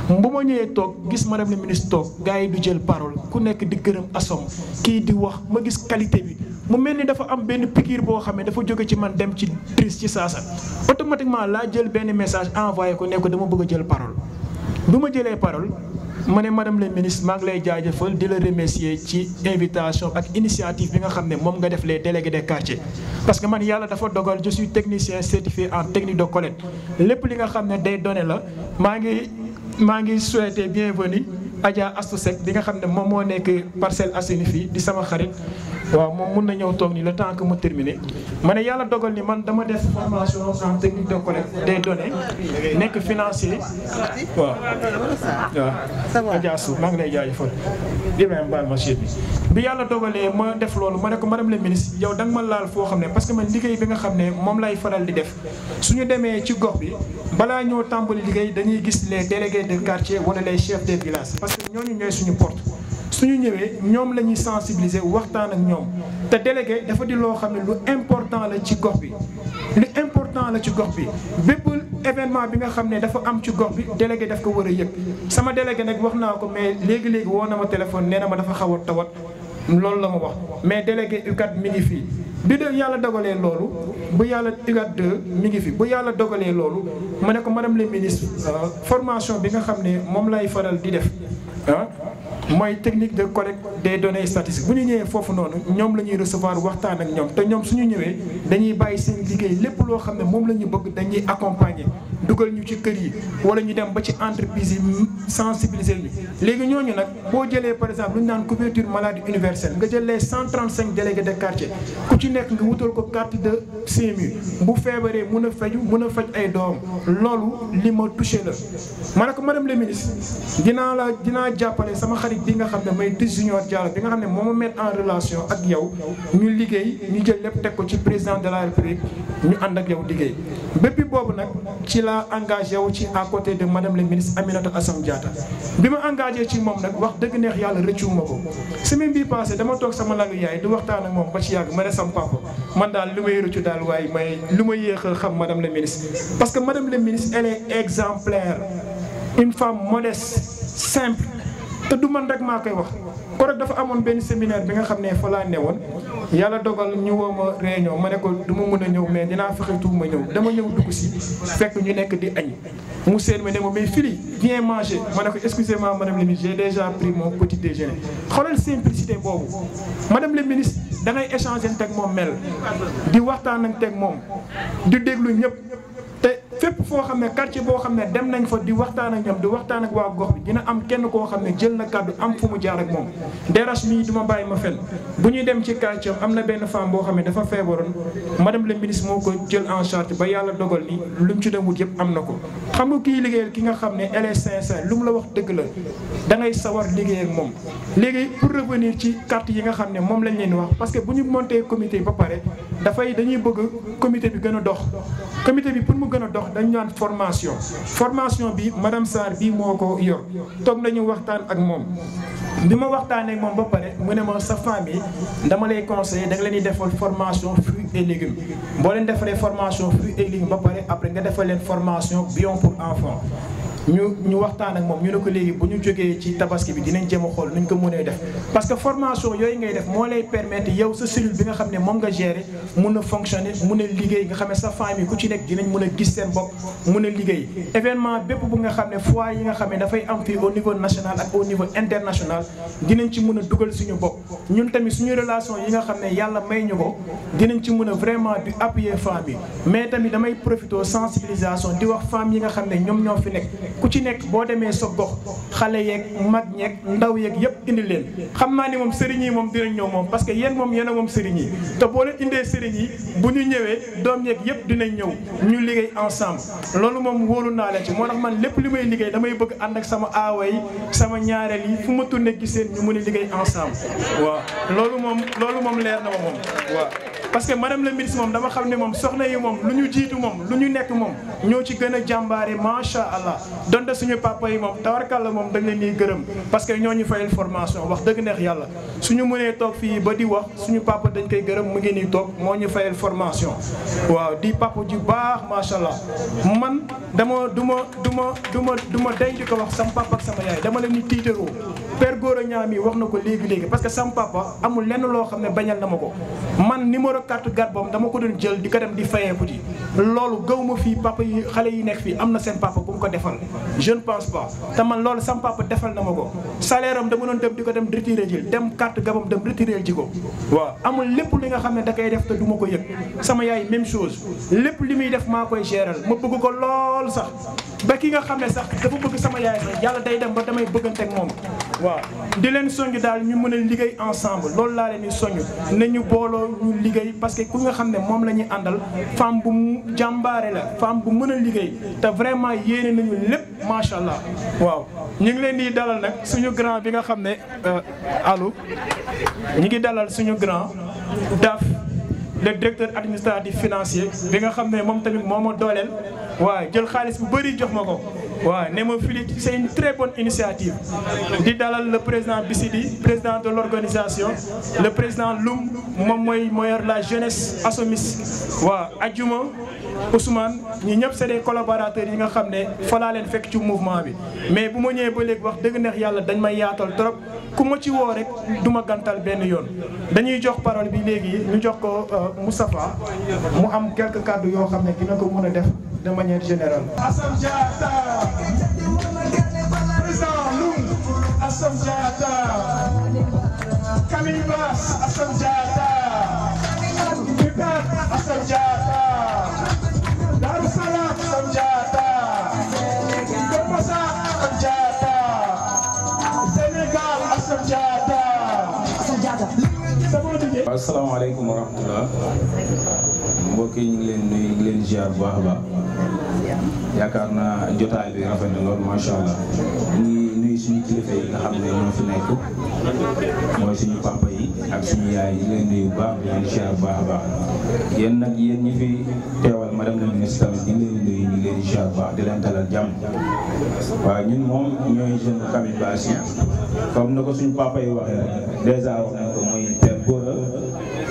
bu ma ñëwee toog gis madame le ministre toog gars yi du jël parole ku nekk di gërëm ASSOM kii di wax ma gis qualité bi mu mel ni dafa am benn piqûre boo xam ne dafa jóge ci man dem ci trice ci saasa automatiquement laa jël benn message envoyé ko ne ko dama bëgg a jël parole bi ma jëlee parole ma ne madame le ministre maa ngi lay jaajëfal di la remercier ci invitation ak initiative bi nga xam ne moom nga def les délégués des quartiers parce que man yàlla dafa dogal je suis technicien certifié en technique de collecte lépp li nga xam ne day donné la maa ngi souhaité bienvenue Adja Astou Seck bi nga xam ne moom moo nekk Parcelles Assainies fii di sama xarit waaw moom mun na ñëw toog ni le temps que mu terminé ma ne yàlla dogal ni man dama def formation en technique de collecte des données nekk financier waaw Adja Astou maa ngi lay jaajëfal Ibrahima Baal Machir bi yàlla dogalee ma def loolu ma ne ko madame le ministre yow da nga ma laal foo xam ne parce que man liggéey bi nga xam ne moom lay faral di def suñu demee ci gox bi balaa ñoo tàmbali liggéey dañuy gis les délégués de quartier wala les chefs de village parce que ñooñu ñooy suñu porte suñu ñëwee ñoom la ñuy sensibiliser waxtaan ak ñoom te délégué dafa di loo xam ne lu important la ci gox bi lu important la ci gox bi bépp événement bi nga xam ne dafa am ci gox bi délégué daf ko war a yëg sama délégué nag wax naa ko mais léegi-léegi woo na ma téléphone nee na ma dafa xaw a tawat loolu la ma wax mais délégué UCAD mi ngi fii bi de yàlla dogalee loolu bu yàlla UCAD 2 mi ngi fi bu yàlla dogalee loolu ma ne ko madame le ministre formation bi nga xam ne moom lay faral di def mooy technique de collecte des données statistiques bu ñu ñëwee foofu noonu ñoom la ñuy recevoir waxtaan ak ñoom te ñoom suñu ñëwee dañuy bàyyi seen liggéey lépp loo xam ne moom la ñu bëgg dañuy accompagner dugal ñu ci kër yi wala ñu dem ba ci entreprise yi sensibiliser ñu léegi ñooñu nag boo jëlee par exemple lu ñu naan couverture maladie universelle nga jël les 135 délégués de quartier ku ci nekk nga wutal ko carte de CMU bu feebaree mun a faj ay doom loolu li ma touché la ma ne ko madame le ministre dinaa jàppale sama xarit bi nga xam ne may Tis Junior Diallo bi nga xam ne moo ma mettre en relation ak yow ñu liggéey ñu jël lépp teg ko ci président de la république ñu ànd ak yow liggéey bépp boobu nag ci la engagé wu ci à côté de madame le ministre Aminata Assome Diatta bi ma engagé ci moom nag wax dëgg neex yàlla rëccuwuma ko semaine bii passé dama toog sama lalu yaay di waxtaan ak moom ba ci yàgg ma ne sama papa man daal li may rëccu daal waaye lu ma yéex a xam madame le ministre parce que madame le ministre elle est exemplaire une femme modeste simple te du man rek maa koy wax ko rek dafa amoon benn séminaire bi nga xam ne fa laa newoon yàlla dogal ñu woo ma réunion ma ne ko du ma mën a ñëw mais dinaa fexe tuuti ma ñëw dama ñëw dugg si fekk ñu nekk di añ mu seen ma ne ma mais Fili viens manger ma ne ko excusez-moi madame le ministre j'ai déjà pris mon petit déjeuner xoolal simplicité boobu madame le ministre da ngay échanger teg moom mel di waxtaan ak teg moom di déglu ñëpp te fépp foo xam ne quartier boo xam ne dem nañ fa di waxtaan ak ñoom di waxtaan ak waa gox bi dina am kenn koo xam ne jël na kàddu am fu mu jaar ak moom DRH mii duma bàyyi ma fen bu ñuy dem ci quartier am na benn femme boo xam ne dafa feebaroon madame le ministre moo ko jël en charge ba yàlla dogal ni lu mu ci dem wut yëpp am na ko xam nga kii liggéeyal ki nga xam ne elle est sincère lu mu la wax dëgg la da ngay sawar liggéey ak moom léegi pour revenir ci carte yi nga xam ne moom lañ leen wax parce que bu ñu monté comité ba pare dañuy bëgg comité bi gën a dox comité bi pour mu gën a dox dañu naan formation bi madame Sarr bii moo ko yor toog nañu waxtaan ak moom bi ma waxtaanee ak moom ba pare mu ne ma sa famille dama lay conseiller da nga leen di defal formation fruits et légumes boo leen defalee formation fruits et légumes ba pare après nga defal leen formation bio pour enfants ñu waxtaan ak moom ñu ne ko léegi bu ñu jógee ci tabaski bi dinañ jéem a xool nuñ ko mënee def parce que formation yooyu ngay def moo lay permettre yow sa cellule bi nga xam ne moom nga gérer mun a fonctionner mun a liggéey nga xam ne sa famille ku ci nekk dinañ mun a gis seen bopp mun a liggéey événement bépp bu nga xam ne foire yi nga xam ne dafay am fii au niveau national ak au niveau international dinañ ci mun a dugal suñu bopp ñun tamit suñu relation yi nga xam ne yàlla may ñu ko dinañ ci mun a vraiment di appuyer femmes yi mais tamit damay profité sensibilisation di wax femmes yi nga xam ne ñoom ñoo fi nekk ku ci nekk boo demee sa gox xale yeeg mag ñeeg ndaw yeeg yëpp indi leen xam naa ni moom sëriñ yi moom dinañ ñëw moom parce que yéen moom yéen a moom sëriñ yi te boo leen indee sëriñ yi bu ñu ñëwee doom yeeg yëpp dinañ ñëw ñu liggéey ensemble loolu moom wóolu naa leen ci moo tax man lépp li may liggéey damay bëgg ànd ak sama aawa yi sama ñaareel yi fu ma tourné giseen ñu mun a liggéey ensemble waaw loolu moom leer na ma moom waaw parce que madame la ministre moom dama xam ne moom soxna yi moom lu ñu jiitu moom lu ñu nekk moom ñoo ci gën a jàmbaare macha allah donte suñu papa yi moom tawarkàlla moom dañ leen di gërëm parce que ñoo ñu fayal formation wax dëgg neex yàlla suñu mënee toog fii ba di wax suñu papa dañ koy gërëm mu ngi nii toog moo ñu fayal formation waaw di papa ju baax macha allah man dama du ma day di ko wax sama papa ak sama yaay dama leen di tiitaroo Père Gora Niang mi wax na ko léegi parce que sama papa amul lenn loo xam ne bañal na ma ko man numéro carte Garbom dama ko doon jël di ko dem di fayeeku ji loolu gaw ma fii papa yi xale yi nekk fii am na seen papa bu mu ko defal je ne pense pas te man loolu sama papa defal na ma ko salaire am dama doon dem di ko dem retiré ji dem carte Garbom dem retiré ji ko waaw amul lépp li nga xam ne da koy def te du ma ko yëg sama yaay même chose lépp li muy def maa koy géral ma bëgg ko lool sax ba ki nga xam ne sax dafa bëgg sama yaay sax yàlla day dem ba damay bëggante ak moom waaw di leen soññ daal ñu mën a liggéey ensemble loolu laa leen di soññ nañu booloo ñu liggéey parce que ku nga xam ne moom la ñuy àndal femme bu mu jàmbaare la femme bu mën a liggéey te vraiment yéene nañu lépp macha allah waaw ñu ngi leen di dalal nag suñu grand bi nga xam ne allo ñu ngi dalal suñu grand DAF le directeur administratif financier bi nga xam ne moom tamit moo ma dooleel waaw jël xaalis bu bëri jox ma ko waaw ne ma fili c'est une très bonne initiative di dalal le président Bissidi président de l'organisation le président Loum moom mooy yor la jeunesse Assomis waaw Adjuma Ousmane ñi ñëpp c'est des collaborateurs yi nga xam ne fa laa leen fekk ci mouvement bi mais bu ma ñëwee ba léegi wax dëgg neex yàlla dañ may yaatal trop ku ma ci woo rek du ma gantal benn yoon dañuy jox parole bi léegi ñu jox ko Moustapha mu am quelques kàddu yoo xam ne dina ko mën a def de manière générale. Assome Diatta président Loum Assome Diatta Camille Bass Assome Diatta Ducat Assome Diatta Darou Salam Assome Diatta Gomosa Assome Diatta Sénégal Assome Diatta. Asalaamaaleykum wa rahmatullah mbokk yi ñu ngi leen nuyu ngi leen ziar bu baax a baax yaakaar naa jotaay bi rafet na lool macha allah ñu ngi nuyu suñu kilifa yi nga xam ne ñoo fi nekk mooy suñu papa yi ak suñu yaay yi leen nuyu bu baax di leen ziar bu baax a baax yéen nag yéen ñi fi teewal madame la ministre tamit ñu ngi leen nuyu ñu ngi leen ziar bu baax di leen dalal jàmm waaw ñun moom ñooy jeune Camille Bass yi comme na ko suñu papa yi waxee rek dèjà wax nañ ko muy Père Gora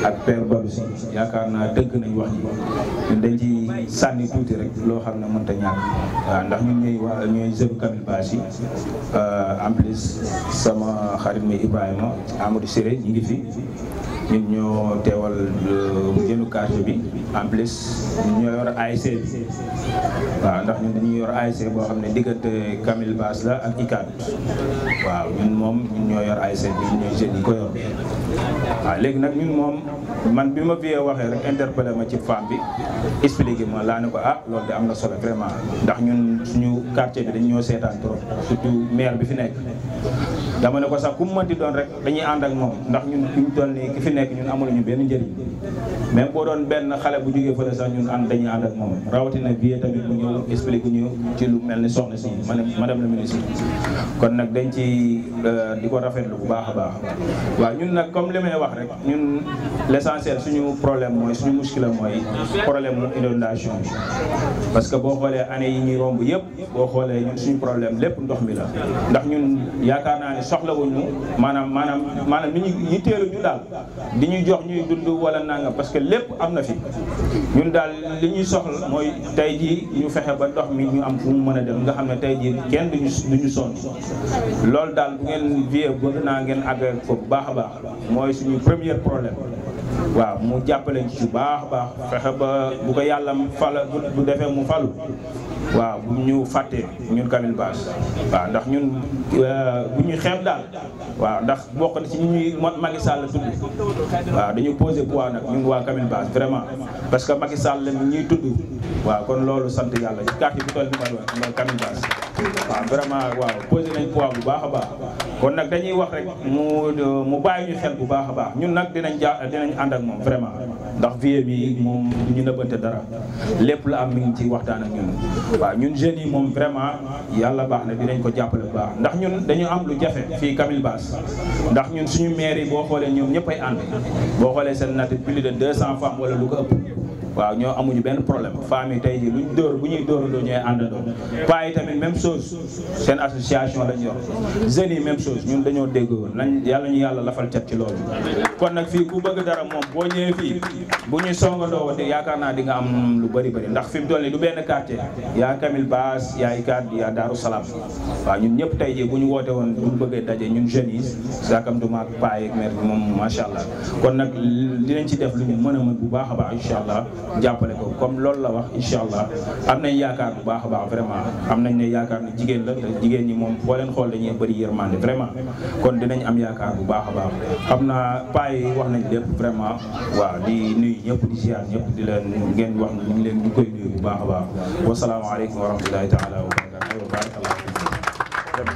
ak Père Babou Sy yaakaar naa dëgg nañ wax ji ñun dañ ci sànni tuuti rek loo xam ne mënta ñàkk waaw ndax ñun ñooy jeune Camille Bass yi en plus sama xarit mi Ibrahima Amadou Siré ñi ngi fi ñun ñoo teewal jënu quartier bi en plus ñoo yor ASC bi waaw ndax ñun dañuy yor ASC boo xam ne diggante Camille Bass la ak ICAD waaw ñun moom ñun ñoo yor ASC bi ñooy jeunes yi ko yor waaw léegi nag ñun moom man bi ma vie waxee rek interpellé ma ci femme bi expliqué ma laa ne ko loolu de am na solo vraiment ndax ñun suñu quartier bi dañ ñoo seetaan trop surtout maire bi fi nekk dama ne ko sax ku mu mënti doon rek dañuy ànd ak moom ndax ñun fi ñu toll nii ki fi nekk ñun amuluñu benn njëriñ même boo doon benn xale bu jógee fële sax ñun dañuy ànd ak moom rawatina vie tamit mu ñëw expliqué ñu ci lu mel ni soxna si madame la ministre kon nag dañ ci di ko rafetlu bu baax a baax waaw ñun nag comme li may wax rek ñun l'essentiel suñu problème mooy suñu muskila mooy problème mu inondation bi parce que boo xoolee année yi ñuy romb yëpp boo xoolee ñun suñu problème lépp ndox mi la ndax ñun yaakaar naa ne soxlawuñu maanaam ni ñu yitteeluñu daal di ñuy jox ñuy dund wala nangam parce que lépp am na fi ñun daal li ñuy soxla mooy tey jii ñu fexe ba ndox mi ñu am fu mu mën a dem nga xam ne tey jii kenn duñu sonn loolu daal bu ngeen vie bëgg naa ngeen àgg ko bu baax a baax mooy suñu premier problème waaw mu jàppale ci bu baax a baax fexe ba bu ko yàlla fala bu defee mu falu waaw bu ñu fàttee ñun Camille Bass waaw ndax ñun bu ñuy xeeb daal waaw ndax bokk na ci ñuy Macky Sall tudd waaw dañu posé poids nag ñun waa Camille Bass vraiment parce que Macky Sall la ñuy tudd waaw kon loolu sant yàlla ci quartier bi toll ni may wax Camille Bass waaw vraiment waaw posé nañ poids bu baax a baax kon nag dañuy wax rek mu bàyyi ñu xel bu baax a baax ñun nag dinañ ànd ak moom vraiment ndax vie bi moom du ñu nëbbante dara lépp la am mi ngi ci waxtaan ak ñun waaw ñun jeunes yi moom vraiment yàlla baax na dinañ ko jàppale bu baax ndax ñun dañu am lu jafe fii Camille Basse ndax ñun suñu maire yi boo xoolee ñoom ñëpp ay ànd boo xoolee seen natt plus de 200 femmes wala lu ko ëpp waaw ñoo amuñu benn problème femmes yi tey jii luñ dóor bu ñuy dóorandoo ñooy àndandoo paa yi tamit même chose seen association lañ yor jeunes yi même chose ñun dañoo déggoo nañ yàlla ñu yàlla lafal cat ci loolu kon nag fii ku bëgg dara moom boo ñëwee fii bu ñuy songandoo wate yaakaar naa di nga am lu bëri bëri ndax fi mu toll nii du benn quartier yaa Camille Basse yaa Icad yaa Darou Salam waaw ñun ñëpp tey jii bu ñu woote woon bu ñu bëggee daje ñun jeunes yi sakamtuma ak paa yeeg maire bi moom macha allah kon nag dinañ ci def lu ñu mën a mën bu baax a baax incha allah jàppale ko comme loolu la wax incha allah am nañ yaakaar bu baax a baax vraiment am nañ ne yaakaar ne jigéen la te jigéen ñi moom boo leen xool dañuy bëri yërmande vraiment kon dinañ am yaakaar bu baax a baax xam naa paa yi wax nañ lépp vraiment waaw di nuyu ñëpp di ziar ñëpp di leen ngeen wax ñu ngi leen ñu koy nuyu bu baax a baax wasalaamaaleykum wa rahmatulahi taala wa barakatuh